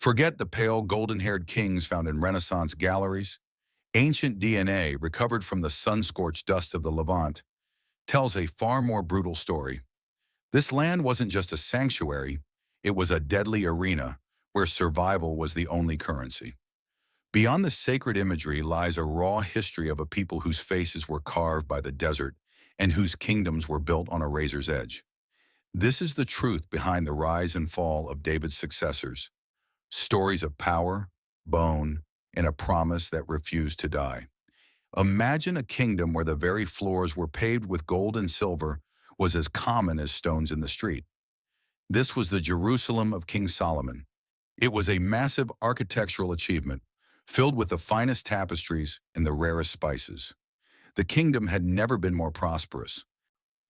Forget the pale, golden-haired kings found in Renaissance galleries. Ancient DNA, recovered from the sun-scorched dust of the Levant, tells a far more brutal story. This land wasn't just a sanctuary, it was a deadly arena where survival was the only currency. Beyond the sacred imagery lies a raw history of a people whose faces were carved by the desert and whose kingdoms were built on a razor's edge. This is the truth behind the rise and fall of David's successors. Stories of power, bone, and a promise that refused to die. Imagine a kingdom where the very floors were paved with gold and silver was as common as stones in the street. This was the Jerusalem of King Solomon. It was a massive architectural achievement, filled with the finest tapestries and the rarest spices. The kingdom had never been more prosperous.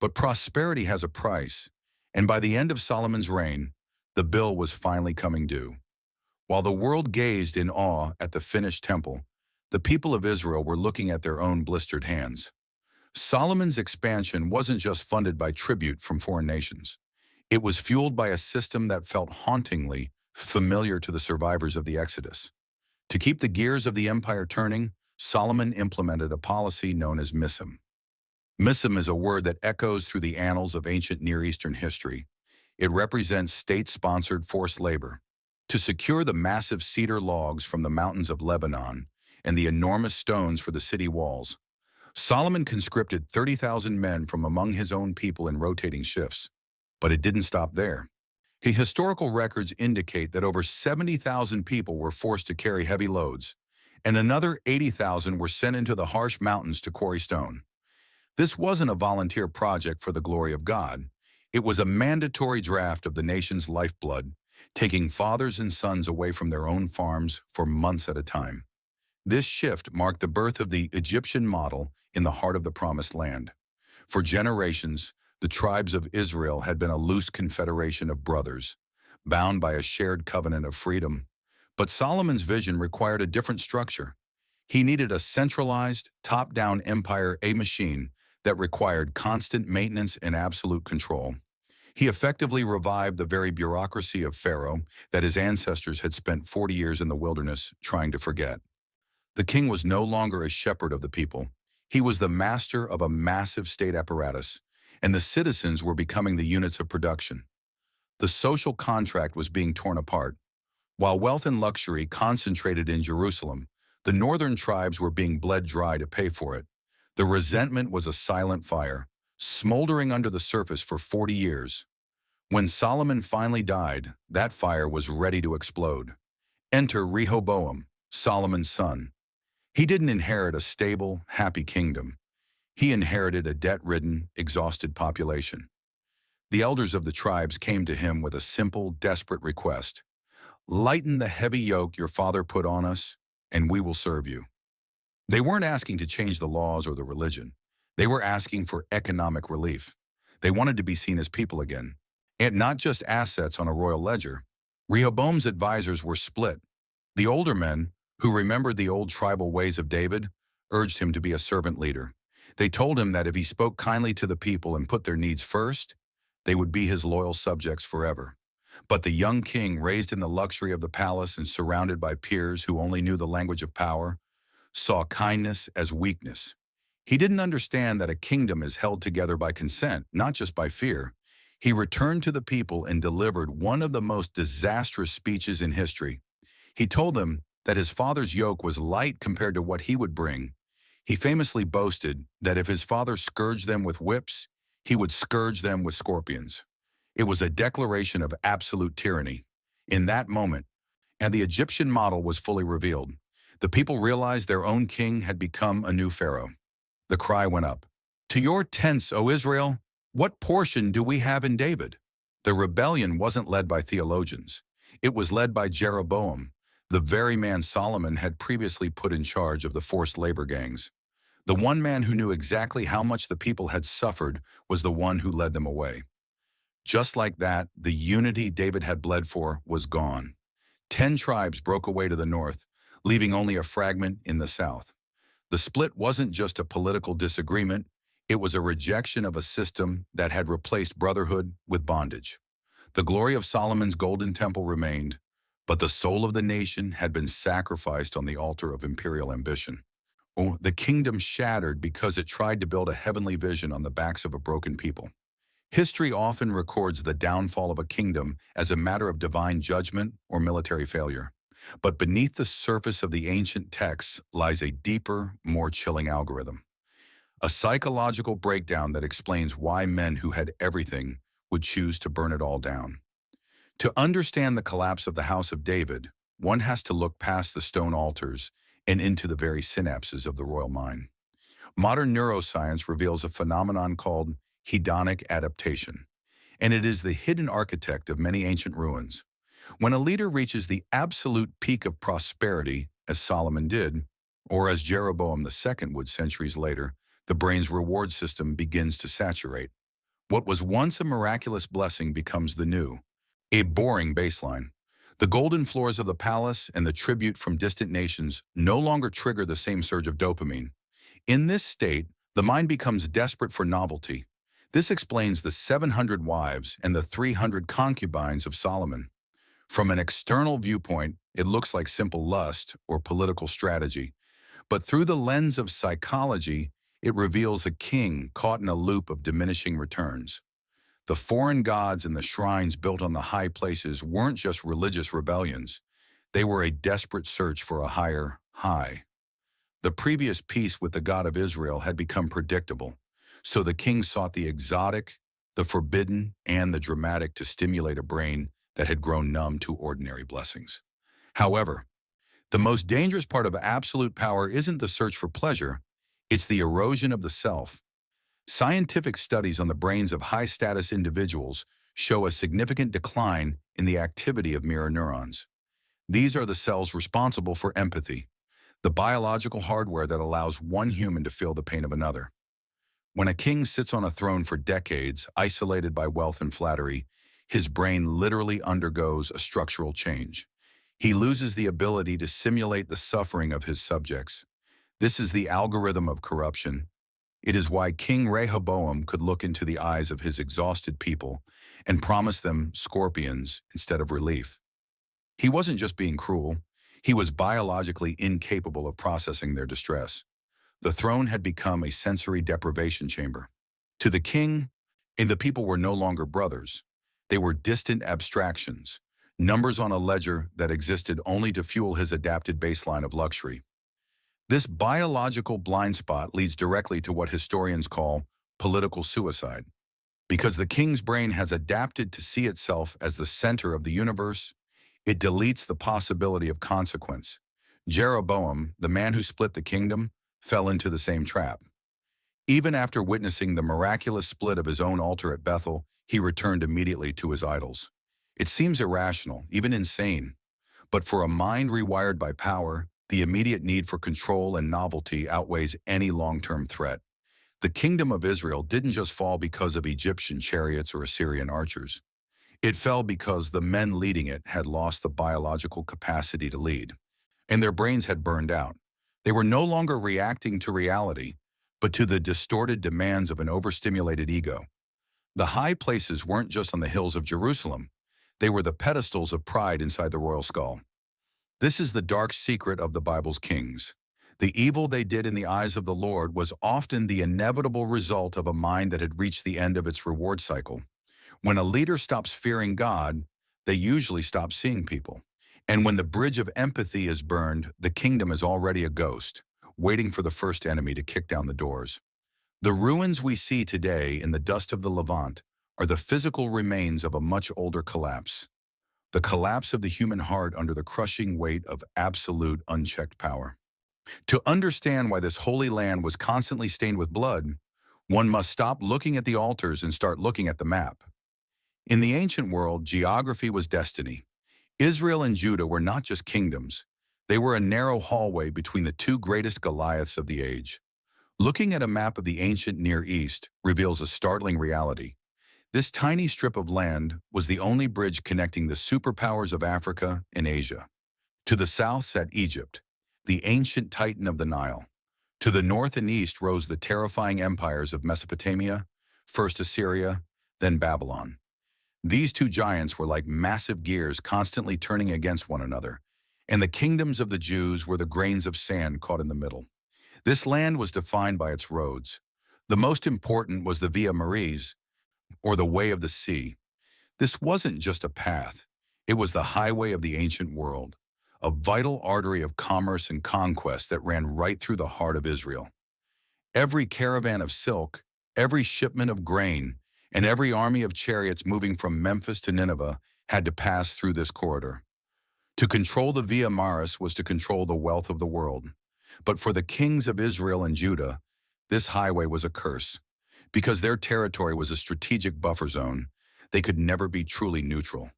But prosperity has a price, and by the end of Solomon's reign, the bill was finally coming due. While the world gazed in awe at the finished temple, the people of Israel were looking at their own blistered hands. Solomon's expansion wasn't just funded by tribute from foreign nations. It was fueled by a system that felt hauntingly familiar to the survivors of the Exodus. To keep the gears of the empire turning, Solomon implemented a policy known as Mism. Mism is a word that echoes through the annals of ancient Near Eastern history. It represents state-sponsored forced labor. To secure the massive cedar logs from the mountains of Lebanon and the enormous stones for the city walls, Solomon conscripted 30,000 men from among his own people in rotating shifts. But it didn't stop there. Historical records indicate that over 70,000 people were forced to carry heavy loads, and another 80,000 were sent into the harsh mountains to quarry stone. This wasn't a volunteer project for the glory of God. It was a mandatory draft of the nation's lifeblood, taking fathers and sons away from their own farms for months at a time. This shift marked the birth of the Egyptian model in the heart of the Promised Land. For generations, the tribes of Israel had been a loose confederation of brothers, bound by a shared covenant of freedom. But Solomon's vision required a different structure. He needed a centralized, top-down empire, a machine that required constant maintenance and absolute control. He effectively revived the very bureaucracy of Pharaoh that his ancestors had spent 40 years in the wilderness trying to forget. The king was no longer a shepherd of the people. He was the master of a massive state apparatus, and the citizens were becoming the units of production. The social contract was being torn apart. While wealth and luxury concentrated in Jerusalem, the northern tribes were being bled dry to pay for it. The resentment was a silent fire, smoldering under the surface for 40 years. When Solomon finally died, that fire was ready to explode. Enter Rehoboam, Solomon's son. He didn't inherit a stable, happy kingdom. He inherited a debt-ridden, exhausted population. The elders of the tribes came to him with a simple, desperate request. Lighten the heavy yoke your father put on us, and we will serve you. They weren't asking to change the laws or the religion. They were asking for economic relief. They wanted to be seen as people again, and not just assets on a royal ledger. Rehoboam's advisors were split. The older men, who remembered the old tribal ways of David, urged him to be a servant leader. They told him that if he spoke kindly to the people and put their needs first, they would be his loyal subjects forever. But the young king, raised in the luxury of the palace and surrounded by peers who only knew the language of power, saw kindness as weakness. He didn't understand that a kingdom is held together by consent, not just by fear. He returned to the people and delivered one of the most disastrous speeches in history. He told them that his father's yoke was light compared to what he would bring. He famously boasted that if his father scourged them with whips, he would scourge them with scorpions. It was a declaration of absolute tyranny. In that moment, and the Egyptian model was fully revealed, the people realized their own king had become a new pharaoh. The cry went up, "To your tents, O Israel! What portion do we have in David?" The rebellion wasn't led by theologians. It was led by Jeroboam, the very man Solomon had previously put in charge of the forced labor gangs. The one man who knew exactly how much the people had suffered was the one who led them away. Just like that, the unity David had bled for was gone. 10 tribes broke away to the north, leaving only a fragment in the south. The split wasn't just a political disagreement, it was a rejection of a system that had replaced brotherhood with bondage. The glory of Solomon's golden temple remained, but the soul of the nation had been sacrificed on the altar of imperial ambition. Oh, the kingdom shattered because it tried to build a heavenly vision on the backs of a broken people. History often records the downfall of a kingdom as a matter of divine judgment or military failure. But beneath the surface of the ancient texts lies a deeper, more chilling algorithm. A psychological breakdown that explains why men who had everything would choose to burn it all down. To understand the collapse of the House of David, one has to look past the stone altars and into the very synapses of the royal mind. Modern neuroscience reveals a phenomenon called hedonic adaptation, and it is the hidden architect of many ancient ruins. When a leader reaches the absolute peak of prosperity, as Solomon did, or as Jeroboam II would centuries later, the brain's reward system begins to saturate. What was once a miraculous blessing becomes the new, a boring baseline. The golden floors of the palace and the tribute from distant nations no longer trigger the same surge of dopamine. In this state, the mind becomes desperate for novelty. This explains the 700 wives and the 300 concubines of Solomon. From an external viewpoint, it looks like simple lust or political strategy. But through the lens of psychology, it reveals a king caught in a loop of diminishing returns. The foreign gods and the shrines built on the high places weren't just religious rebellions. They were a desperate search for a higher high. The previous peace with the God of Israel had become predictable, so the king sought the exotic, the forbidden, and the dramatic to stimulate a brain that had grown numb to ordinary blessings. However, the most dangerous part of absolute power isn't the search for pleasure, it's the erosion of the self. Scientific studies on the brains of high-status individuals show a significant decline in the activity of mirror neurons. These are the cells responsible for empathy, the biological hardware that allows one human to feel the pain of another. When a king sits on a throne for decades, isolated by wealth and flattery, his brain literally undergoes a structural change. He loses the ability to simulate the suffering of his subjects. This is the algorithm of corruption. It is why King Rehoboam could look into the eyes of his exhausted people and promise them scorpions instead of relief. He wasn't just being cruel, he was biologically incapable of processing their distress. The throne had become a sensory deprivation chamber. To the king, and the people were no longer brothers. They were distant abstractions, numbers on a ledger that existed only to fuel his adapted baseline of luxury. This biological blind spot leads directly to what historians call political suicide. Because the king's brain has adapted to see itself as the center of the universe, it deletes the possibility of consequence. Jeroboam, the man who split the kingdom, fell into the same trap. Even after witnessing the miraculous split of his own altar at Bethel, he returned immediately to his idols. It seems irrational, even insane. But for a mind rewired by power, the immediate need for control and novelty outweighs any long-term threat. The kingdom of Israel didn't just fall because of Egyptian chariots or Assyrian archers. It fell because the men leading it had lost the biological capacity to lead, and their brains had burned out. They were no longer reacting to reality, but to the distorted demands of an overstimulated ego. The high places weren't just on the hills of Jerusalem. They were the pedestals of pride inside the royal skull. This is the dark secret of the Bible's kings. The evil they did in the eyes of the Lord was often the inevitable result of a mind that had reached the end of its reward cycle. When a leader stops fearing God, they usually stop seeing people. And when the bridge of empathy is burned, the kingdom is already a ghost, waiting for the first enemy to kick down the doors. The ruins we see today in the dust of the Levant are the physical remains of a much older collapse. The collapse of the human heart under the crushing weight of absolute unchecked power. To understand why this holy land was constantly stained with blood, one must stop looking at the altars and start looking at the map. In the ancient world, geography was destiny. Israel and Judah were not just kingdoms. They were a narrow hallway between the two greatest Goliaths of the age. Looking at a map of the ancient Near East reveals a startling reality. This tiny strip of land was the only bridge connecting the superpowers of Africa and Asia. To the south sat Egypt, the ancient titan of the Nile. To the north and east rose the terrifying empires of Mesopotamia, first Assyria, then Babylon. These two giants were like massive gears constantly turning against one another, and the kingdoms of the Jews were the grains of sand caught in the middle. This land was defined by its roads. The most important was the Via Maris, or the Way of the Sea. This wasn't just a path. It was the highway of the ancient world, a vital artery of commerce and conquest that ran right through the heart of Israel. Every caravan of silk, every shipment of grain, and every army of chariots moving from Memphis to Nineveh had to pass through this corridor. To control the Via Maris was to control the wealth of the world. But for the kings of Israel and Judah, this highway was a curse. Because their territory was a strategic buffer zone, they could never be truly neutral.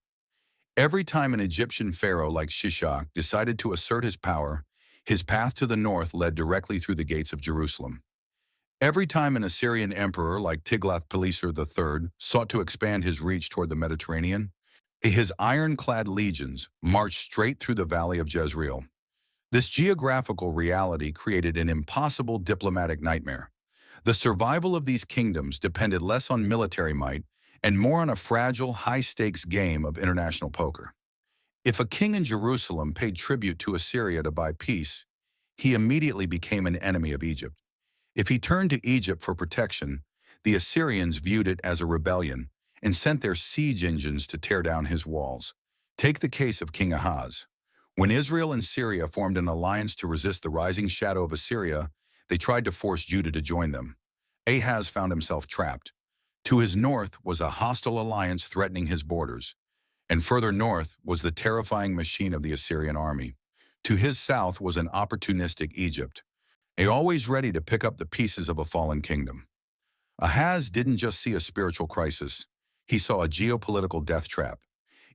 Every time an Egyptian pharaoh like Shishak decided to assert his path to the north led directly through the gates of Jerusalem. Every time an Assyrian emperor like Tiglath-Pileser III sought to expand his reach toward the Mediterranean, his ironclad legions marched straight through the valley of Jezreel. This geographical reality created an impossible diplomatic nightmare. The survival of these kingdoms depended less on military might and more on a fragile, high-stakes game of international poker. If a king in Jerusalem paid tribute to Assyria to buy peace, he immediately became an enemy of Egypt. If he turned to Egypt for protection, the Assyrians viewed it as a rebellion and sent their siege engines to tear down his walls. Take the case of King Ahaz. When Israel and Syria formed an alliance to resist the rising shadow of Assyria, they tried to force Judah to join them. Ahaz found himself trapped. To his north was a hostile alliance threatening his borders, and further north was the terrifying machine of the Assyrian army. To his south was an opportunistic Egypt, always ready to pick up the pieces of a fallen kingdom. Ahaz didn't just see a spiritual crisis, he saw a geopolitical death trap.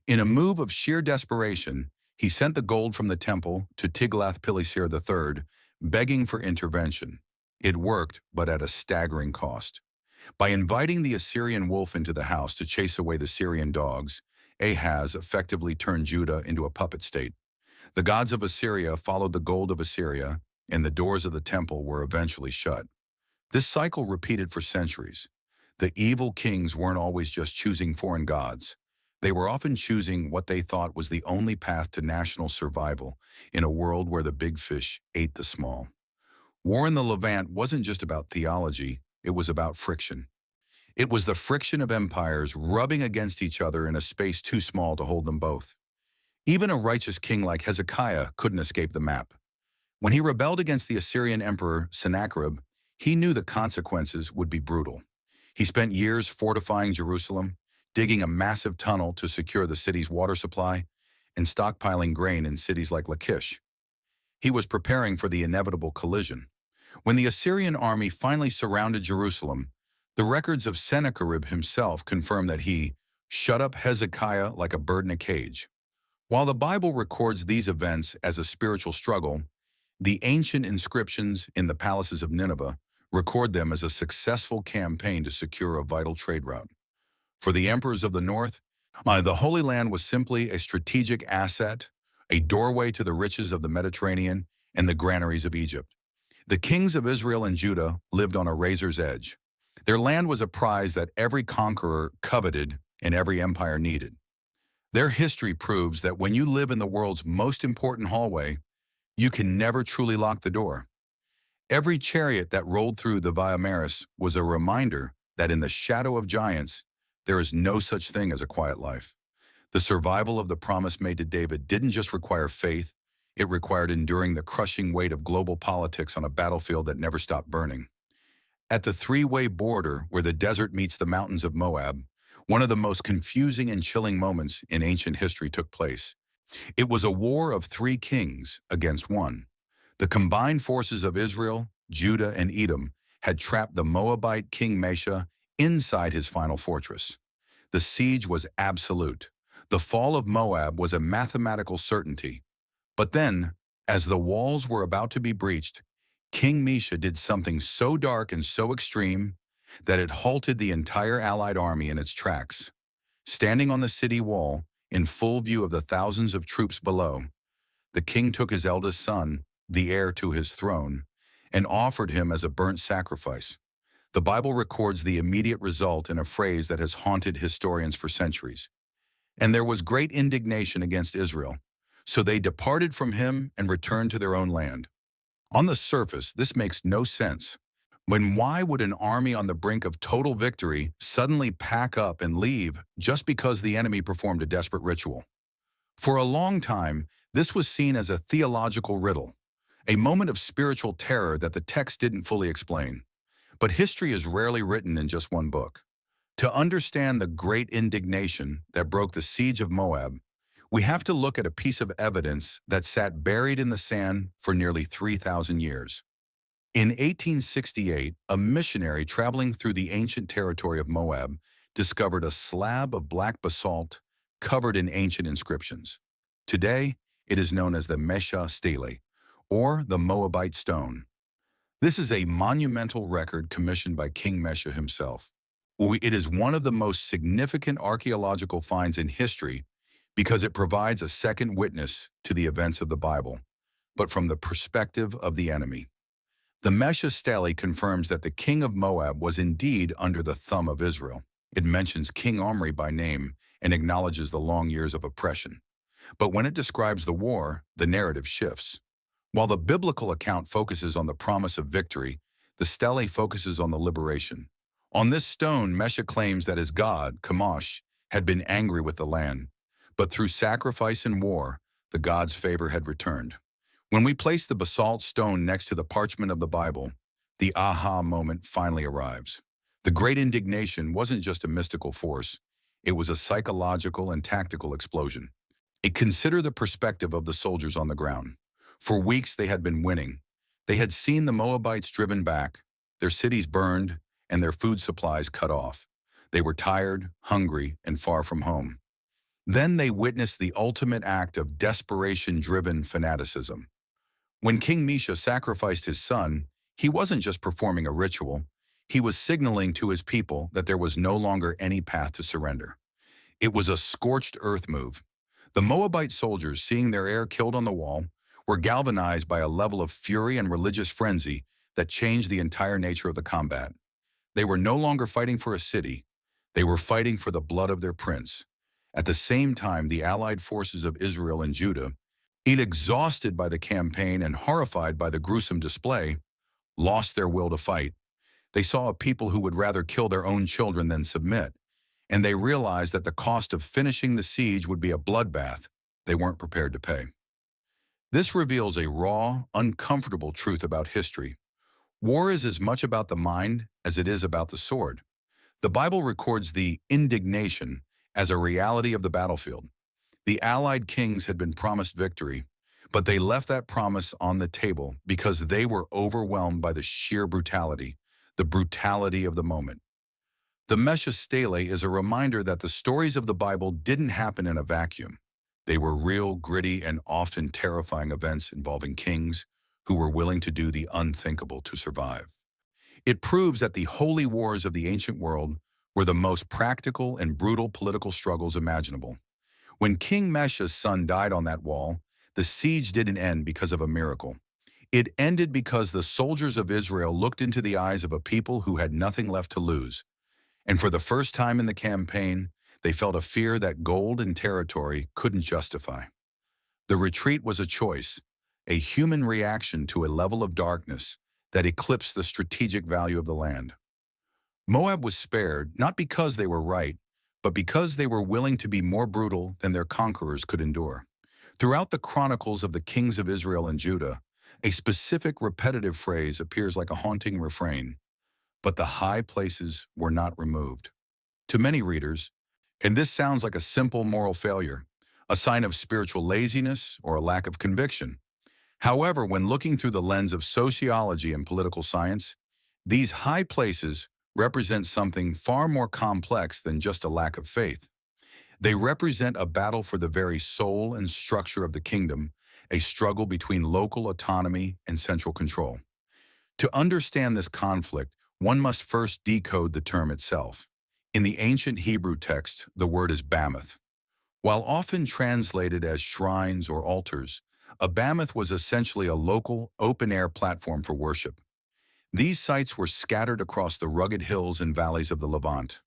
In a move of sheer desperation, he sent the gold from the temple to Tiglath-Pileser III, begging for intervention. It worked, but at a staggering cost. By inviting the Assyrian wolf into the house to chase away the Syrian dogs, Ahaz effectively turned Judah into a puppet state. The gods of Assyria followed the gold of Assyria, and the doors of the temple were eventually shut. This cycle repeated for centuries. The evil kings weren't always just choosing foreign gods. They were often choosing what they thought was the only path to national survival in a world where the big fish ate the small. War in the Levant wasn't just about theology, it was about friction. It was the friction of empires rubbing against each other in a space too small to hold them both. Even a righteous king like Hezekiah couldn't escape the map. When he rebelled against the Assyrian emperor Sennacherib, he knew the consequences would be brutal. He spent years fortifying Jerusalem, digging a massive tunnel to secure the city's water supply, and stockpiling grain in cities like Lachish. He was preparing for the inevitable collision. When the Assyrian army finally surrounded Jerusalem, the records of Sennacherib himself confirm that he shut up Hezekiah like a bird in a cage. While the Bible records these events as a spiritual struggle, the ancient inscriptions in the palaces of Nineveh record them as a successful campaign to secure a vital trade route. For the emperors of the north, the Holy Land was simply a strategic asset, a doorway to the riches of the Mediterranean and the granaries of Egypt. The kings of Israel and Judah lived on a razor's edge. Their land was a prize that every conqueror coveted and every empire needed. Their history proves that when you live in the world's most important hallway, you can never truly lock the door. Every chariot that rolled through the Via Maris was a reminder that in the shadow of giants, there is no such thing as a quiet life. The survival of the promise made to David didn't just require faith, it required enduring the crushing weight of global politics on a battlefield that never stopped burning. At the three-way border where the desert meets the mountains of Moab, one of the most confusing and chilling moments in ancient history took place. It was a war of three kings against one. The combined forces of Israel, Judah, and Edom had trapped the Moabite king Mesha inside his final fortress. The siege was absolute. The fall of Moab was a mathematical certainty. But then, as the walls were about to be breached, King Mesha did something so dark and so extreme that it halted the entire allied army in its tracks. Standing on the city wall, in full view of the thousands of troops below, the king took his eldest son, the heir to his throne, and offered him as a burnt sacrifice. The Bible records the immediate result in a phrase that has haunted historians for centuries. And there was great indignation against Israel. So they departed from him and returned to their own land. On the surface, this makes no sense. Why would an army on the brink of total victory suddenly pack up and leave just because the enemy performed a desperate ritual? For a long time, this was seen as a theological riddle, a moment of spiritual terror that the text didn't fully explain. But history is rarely written in just one book. To understand the great indignation that broke the siege of Moab, we have to look at a piece of evidence that sat buried in the sand for nearly 3,000 years. In 1868, a missionary traveling through the ancient territory of Moab discovered a slab of black basalt covered in ancient inscriptions. Today, it is known as the Mesha Stele, or the Moabite stone. This is a monumental record commissioned by King Mesha himself. It is one of the most significant archaeological finds in history because it provides a second witness to the events of the Bible, but from the perspective of the enemy. The Mesha Stele confirms that the king of Moab was indeed under the thumb of Israel. It mentions King Omri by name and acknowledges the long years of oppression. But when it describes the war, the narrative shifts. While the biblical account focuses on the promise of victory, the stele focuses on the liberation. On this stone, Mesha claims that his god, Chemosh, had been angry with the land, but through sacrifice and war, the god's favor had returned. When we place the basalt stone next to the parchment of the Bible, the aha moment finally arrives. The great indignation wasn't just a mystical force, it was a psychological and tactical explosion. Consider the perspective of the soldiers on the ground. For weeks they had been winning. They had seen the Moabites driven back, their cities burned, and their food supplies cut off. They were tired, hungry, and far from home. Then they witnessed the ultimate act of desperation-driven fanaticism. When King Mesha sacrificed his son, he wasn't just performing a ritual, he was signaling to his people that there was no longer any path to surrender. It was a scorched earth move. The Moabite soldiers, seeing their heir killed on the wall, were galvanized by a level of fury and religious frenzy that changed the entire nature of the combat. They were no longer fighting for a city, they were fighting for the blood of their prince. At the same time, the allied forces of Israel and Judah, exhausted by the campaign and horrified by the gruesome display, lost their will to fight. They saw a people who would rather kill their own children than submit, and they realized that the cost of finishing the siege would be a bloodbath they weren't prepared to pay. This reveals a raw, uncomfortable truth about history. War is as much about the mind as it is about the sword. The Bible records the indignation as a reality of the battlefield. The Allied kings had been promised victory, but they left that promise on the table because they were overwhelmed by the sheer brutality, the brutality of the moment. The Mesha Stele is a reminder that the stories of the Bible didn't happen in a vacuum. They were real, gritty, and often terrifying events involving kings who were willing to do the unthinkable to survive. It proves that the holy wars of the ancient world were the most practical and brutal political struggles imaginable. When King Mesha's son died on that wall, the siege didn't end because of a miracle. It ended because the soldiers of Israel looked into the eyes of a people who had nothing left to lose. And for the first time in the campaign, they felt a fear that gold and territory couldn't justify. The retreat was a choice, a human reaction to a level of darkness that eclipsed the strategic value of the land. Moab was spared not because they were right, but because they were willing to be more brutal than their conquerors could endure. Throughout the chronicles of the kings of Israel and Judah, a specific repetitive phrase appears like a haunting refrain, but the high places were not removed. To many readers, and this sounds like a simple moral failure, a sign of spiritual laziness or a lack of conviction. However, when looking through the lens of sociology and political science, these high places represent something far more complex than just a lack of faith. They represent a battle for the very soul and structure of the kingdom, a struggle between local autonomy and central control. To understand this conflict, one must first decode the term itself. In the ancient Hebrew text, the word is bamoth. While often translated as shrines or altars, a bamoth was essentially a local, open-air platform for worship. These sites were scattered across the rugged hills and valleys of the Levant,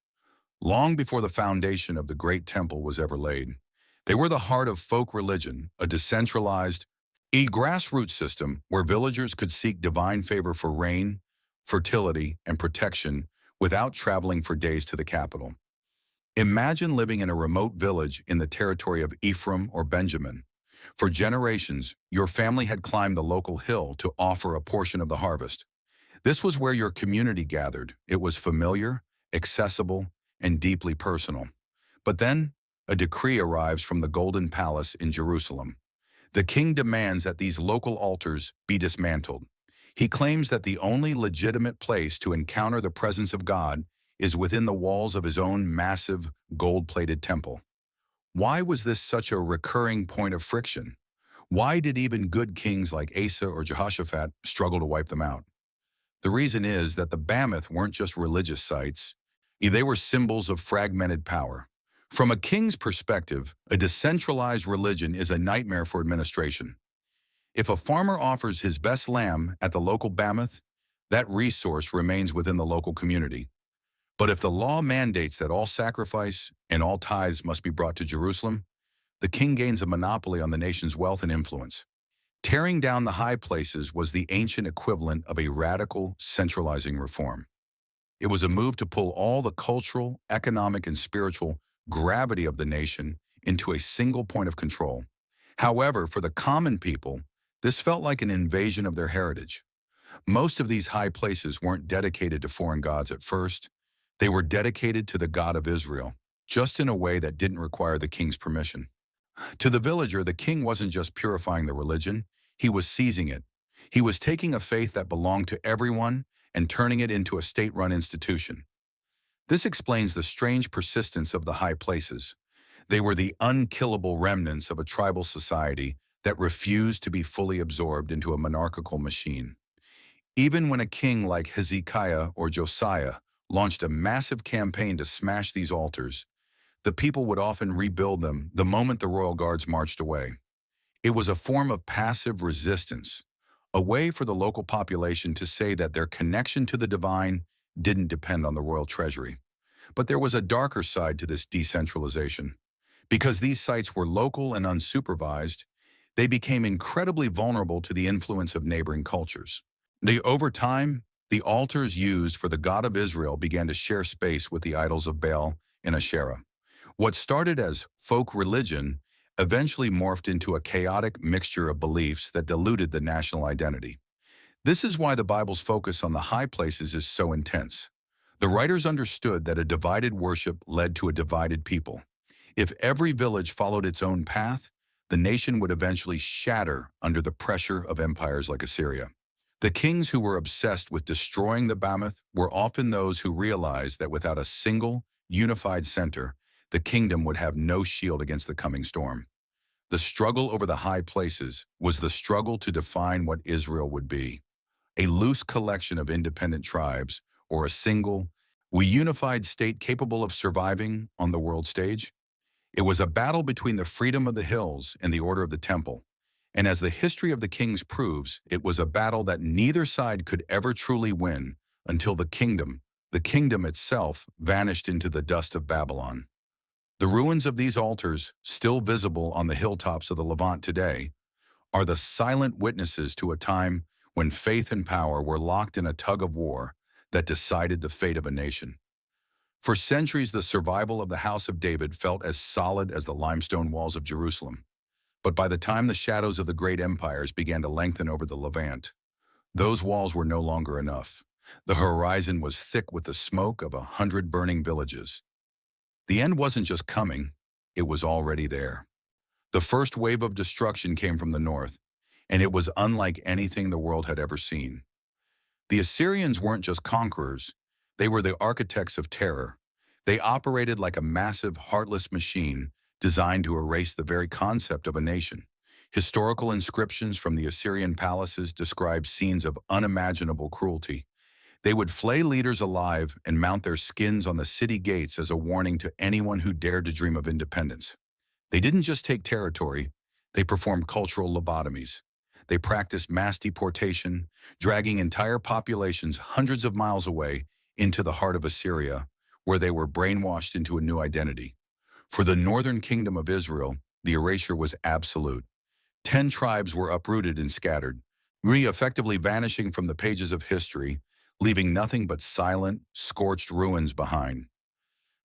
long before the foundation of the Great Temple was ever laid. They were the heart of folk religion, a decentralized, grassroots system where villagers could seek divine favor for rain, fertility, and protection without traveling for days to the capital. Imagine living in a remote village in the territory of Ephraim or Benjamin. For generations, your family had climbed the local hill to offer a portion of the harvest. This was where your community gathered. It was familiar, accessible, and deeply personal. But then, a decree arrives from the Golden Palace in Jerusalem. The king demands that these local altars be dismantled. He claims that the only legitimate place to encounter the presence of God is within the walls of his own massive, gold-plated temple. Why was this such a recurring point of friction? Why did even good kings like Asa or Jehoshaphat struggle to wipe them out? The reason is that the Mammoth weren't just religious sites. They were symbols of fragmented power. From a king's perspective, a decentralized religion is a nightmare for administration. If a farmer offers his best lamb at the local Mammoth, that resource remains within the local community. But if the law mandates that all sacrifice and all tithes must be brought to Jerusalem, the king gains a monopoly on the nation's wealth and influence. Tearing down the high places was the ancient equivalent of a radical, centralizing reform. It was a move to pull all the cultural, economic, and spiritual gravity of the nation into a single point of control. However, for the common people, this felt like an invasion of their heritage. Most of these high places weren't dedicated to foreign gods at first. They were dedicated to the God of Israel, just in a way that didn't require the king's permission. To the villager, the king wasn't just purifying the religion, he was seizing it. He was taking a faith that belonged to everyone and turning it into a state-run institution. This explains the strange persistence of the high places. They were the unkillable remnants of a tribal society that refused to be fully absorbed into a monarchical machine. Even when a king like Hezekiah or Josiah launched a massive campaign to smash these altars, the people would often rebuild them the moment the royal guards marched away. It was a form of passive resistance, a way for the local population to say that their connection to the divine didn't depend on the royal treasury. But there was a darker side to this decentralization. Because these sites were local and unsupervised, they became incredibly vulnerable to the influence of neighboring cultures. Over time, the altars used for the God of Israel began to share space with the idols of Baal and Asherah. What started as folk religion eventually morphed into a chaotic mixture of beliefs that diluted the national identity. This is why the Bible's focus on the high places is so intense. The writers understood that a divided worship led to a divided people. If every village followed its own path, the nation would eventually shatter under the pressure of empires like Assyria. The kings who were obsessed with destroying the Mammoth were often those who realized that without a single, unified center, the kingdom would have no shield against the coming storm. The struggle over the high places was the struggle to define what Israel would be: a loose collection of independent tribes, or a single, unified state capable of surviving on the world stage. It was a battle between the freedom of the hills and the order of the temple. And as the history of the kings proves, it was a battle that neither side could ever truly win until the kingdom itself, vanished into the dust of Babylon. The ruins of these altars, still visible on the hilltops of the Levant today, are the silent witnesses to a time when faith and power were locked in a tug-of-war that decided the fate of a nation. For centuries, the survival of the house of David felt as solid as the limestone walls of Jerusalem. But by the time the shadows of the great empires began to lengthen over the Levant, those walls were no longer enough. The horizon was thick with the smoke of 100 burning villages. The end wasn't just coming, it was already there. The first wave of destruction came from the north, and it was unlike anything the world had ever seen. The Assyrians weren't just conquerors, they were the architects of terror. They operated like a massive, heartless machine designed to erase the very concept of a nation. Historical inscriptions from the Assyrian palaces describe scenes of unimaginable cruelty. They would flay leaders alive and mount their skins on the city gates as a warning to anyone who dared to dream of independence. They didn't just take territory, they performed cultural lobotomies. They practiced mass deportation, dragging entire populations hundreds of miles away into the heart of Assyria, where they were brainwashed into a new identity. For the northern kingdom of Israel, the erasure was absolute. 10 tribes were uprooted and scattered, effectively vanishing from the pages of history, leaving nothing but silent, scorched ruins behind.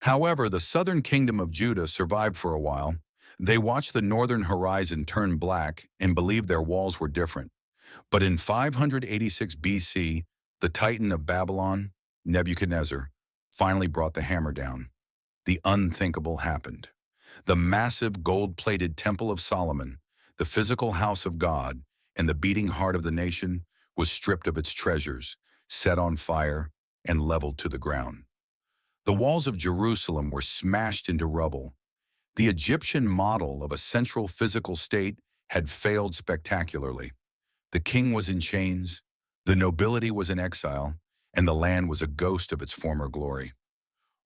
However, the southern kingdom of Judah survived for a while. They watched the northern horizon turn black and believed their walls were different. But in 586 BC, the Titan of Babylon, Nebuchadnezzar, finally brought the hammer down. The unthinkable happened. The massive gold-plated Temple of Solomon, the physical house of God, and the beating heart of the nation was stripped of its treasures, set on fire, and leveled to the ground. The walls of Jerusalem were smashed into rubble. The Egyptian model of a central physical state had failed spectacularly. The king was in chains, the nobility was in exile, and the land was a ghost of its former glory.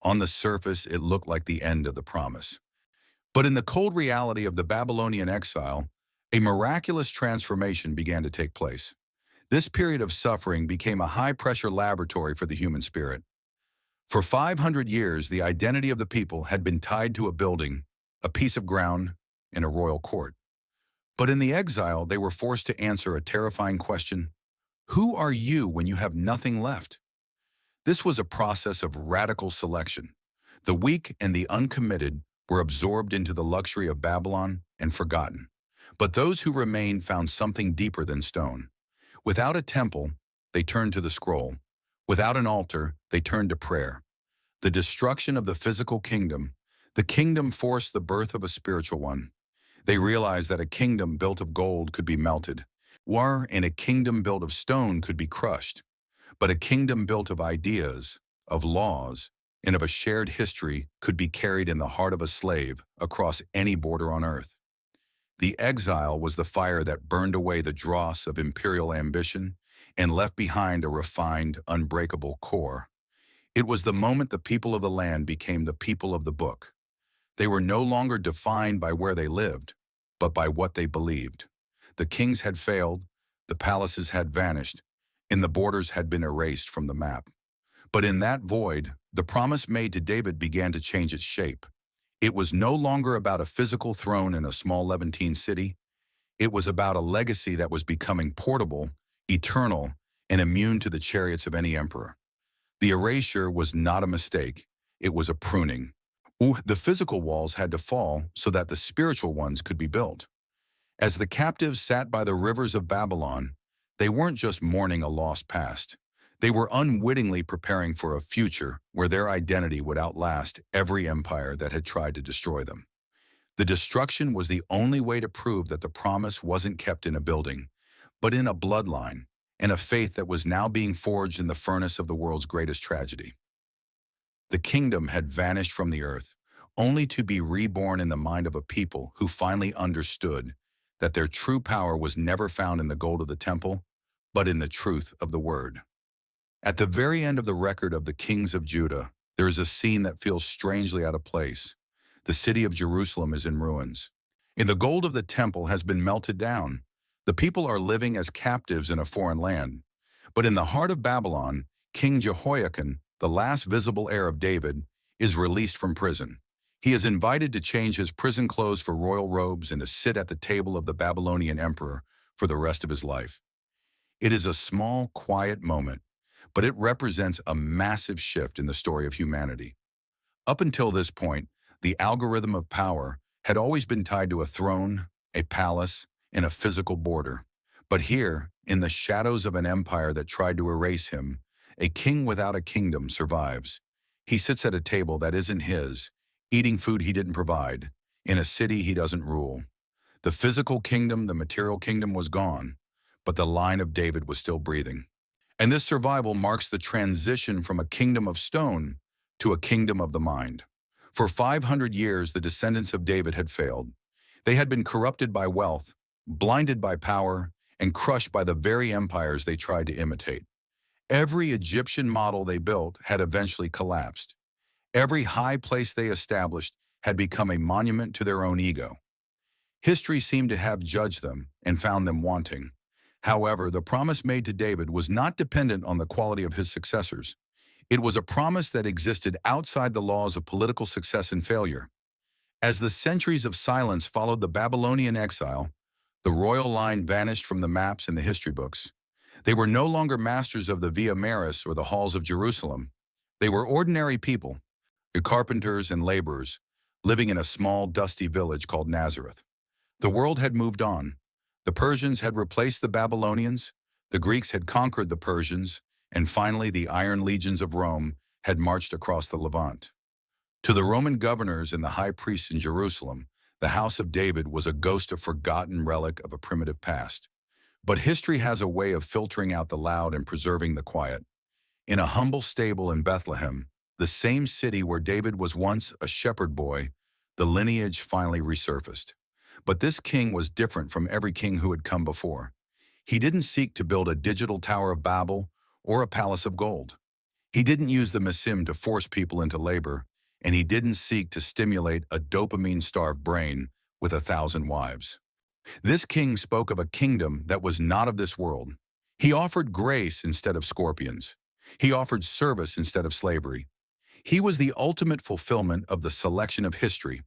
On the surface, it looked like the end of the promise. But in the cold reality of the Babylonian exile, a miraculous transformation began to take place. This period of suffering became a high-pressure laboratory for the human spirit. For 500 years, the identity of the people had been tied to a building, a piece of ground, and a royal court. But in the exile, they were forced to answer a terrifying question: who are you when you have nothing left? This was a process of radical selection. The weak and the uncommitted were absorbed into the luxury of Babylon and forgotten. But those who remained found something deeper than stone. Without a temple, they turned to the scroll. Without an altar, they turned to prayer. The destruction of the physical kingdom, the kingdom forced the birth of a spiritual one. They realized that a kingdom built of gold could be melted, and a kingdom built of stone could be crushed. But a kingdom built of ideas, of laws, and of a shared history could be carried in the heart of a slave across any border on earth. The exile was the fire that burned away the dross of imperial ambition and left behind a refined, unbreakable core. It was the moment the people of the land became the people of the book. They were no longer defined by where they lived, but by what they believed. The kings had failed, the palaces had vanished, and the borders had been erased from the map. But in that void, the promise made to David began to change its shape. It was no longer about a physical throne in a small Levantine city. It was about a legacy that was becoming portable, eternal, and immune to the chariots of any emperor. The erasure was not a mistake. It was a pruning. The physical walls had to fall so that the spiritual ones could be built. As the captives sat by the rivers of Babylon, they weren't just mourning a lost past. They were unwittingly preparing for a future where their identity would outlast every empire that had tried to destroy them. The destruction was the only way to prove that the promise wasn't kept in a building, but in a bloodline, and a faith that was now being forged in the furnace of the world's greatest tragedy. The kingdom had vanished from the earth, only to be reborn in the mind of a people who finally understood that their true power was never found in the gold of the temple, but in the truth of the word. At the very end of the record of the kings of Judah, there is a scene that feels strangely out of place. The city of Jerusalem is in ruins, and the gold of the temple has been melted down. The people are living as captives in a foreign land. But in the heart of Babylon, King Jehoiakim, the last visible heir of David, is released from prison. He is invited to change his prison clothes for royal robes and to sit at the table of the Babylonian emperor for the rest of his life. It is a small, quiet moment, but it represents a massive shift in the story of humanity. Up until this point, the algorithm of power had always been tied to a throne, a palace, and a physical border. But here, in the shadows of an empire that tried to erase him, a king without a kingdom survives. He sits at a table that isn't his, eating food he didn't provide, in a city he doesn't rule. The physical kingdom, the material kingdom was gone, but the line of David was still breathing. And this survival marks the transition from a kingdom of stone to a kingdom of the mind. For 500 years, the descendants of David had failed. They had been corrupted by wealth, blinded by power, and crushed by the very empires they tried to imitate. Every Egyptian model they built had eventually collapsed. Every high place they established had become a monument to their own ego. History seemed to have judged them and found them wanting. However, the promise made to David was not dependent on the quality of his successors. It was a promise that existed outside the laws of political success and failure. As the centuries of silence followed the Babylonian exile, the royal line vanished from the maps and the history books. They were no longer masters of the Via Maris or the halls of Jerusalem. They were ordinary people, carpenters and laborers, living in a small, dusty village called Nazareth. The world had moved on. The Persians had replaced the Babylonians, the Greeks had conquered the Persians, and finally the iron legions of Rome had marched across the Levant. To the Roman governors and the high priests in Jerusalem, the house of David was a ghost of forgotten relic of a primitive past. But history has a way of filtering out the loud and preserving the quiet. In a humble stable in Bethlehem, the same city where David was once a shepherd boy, the lineage finally resurfaced. But this king was different from every king who had come before. He didn't seek to build a digital Tower of Babel or a palace of gold. He didn't use the Messim to force people into labor, and he didn't seek to stimulate a dopamine-starved brain with 1,000 wives. This king spoke of a kingdom that was not of this world. He offered grace instead of scorpions. He offered service instead of slavery. He was the ultimate fulfillment of the selection of history.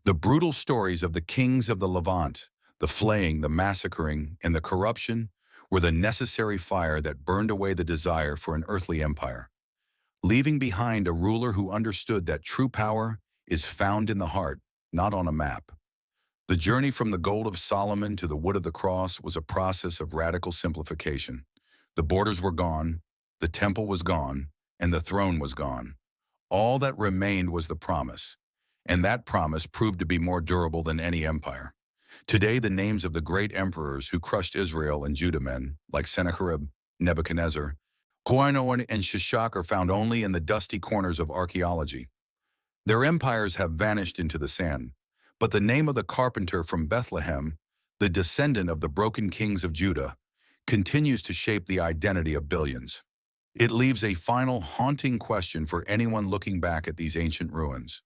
The brutal stories of the kings of the Levant, the flaying, the massacring, and the corruption were the necessary fire that burned away the desire for an earthly empire, leaving behind a ruler who understood that true power is found in the heart, not on a map. The journey from the gold of Solomon to the wood of the cross was a process of radical simplification. The borders were gone, the temple was gone, and the throne was gone. All that remained was the promise, and that promise proved to be more durable than any empire. Today, the names of the great emperors who crushed Israel and Judah men, like Sennacherib, Nebuchadnezzar, Koinoan, and Shishak, are found only in the dusty corners of archaeology. Their empires have vanished into the sand, but the name of the carpenter from Bethlehem, the descendant of the broken kings of Judah, continues to shape the identity of billions. It leaves a final haunting question for anyone looking back at these ancient ruins.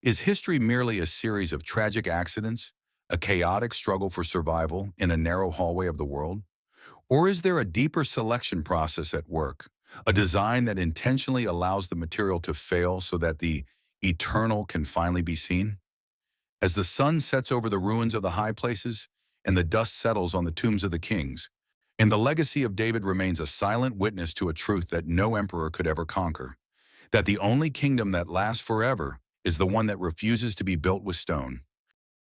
Is history merely a series of tragic accidents, a chaotic struggle for survival in a narrow hallway of the world? Or is there a deeper selection process at work, a design that intentionally allows the material to fail so that the eternal can finally be seen? As the sun sets over the ruins of the high places and the dust settles on the tombs of the kings, and the legacy of David remains a silent witness to a truth that no emperor could ever conquer, that the only kingdom that lasts forever is the one that refuses to be built with stone.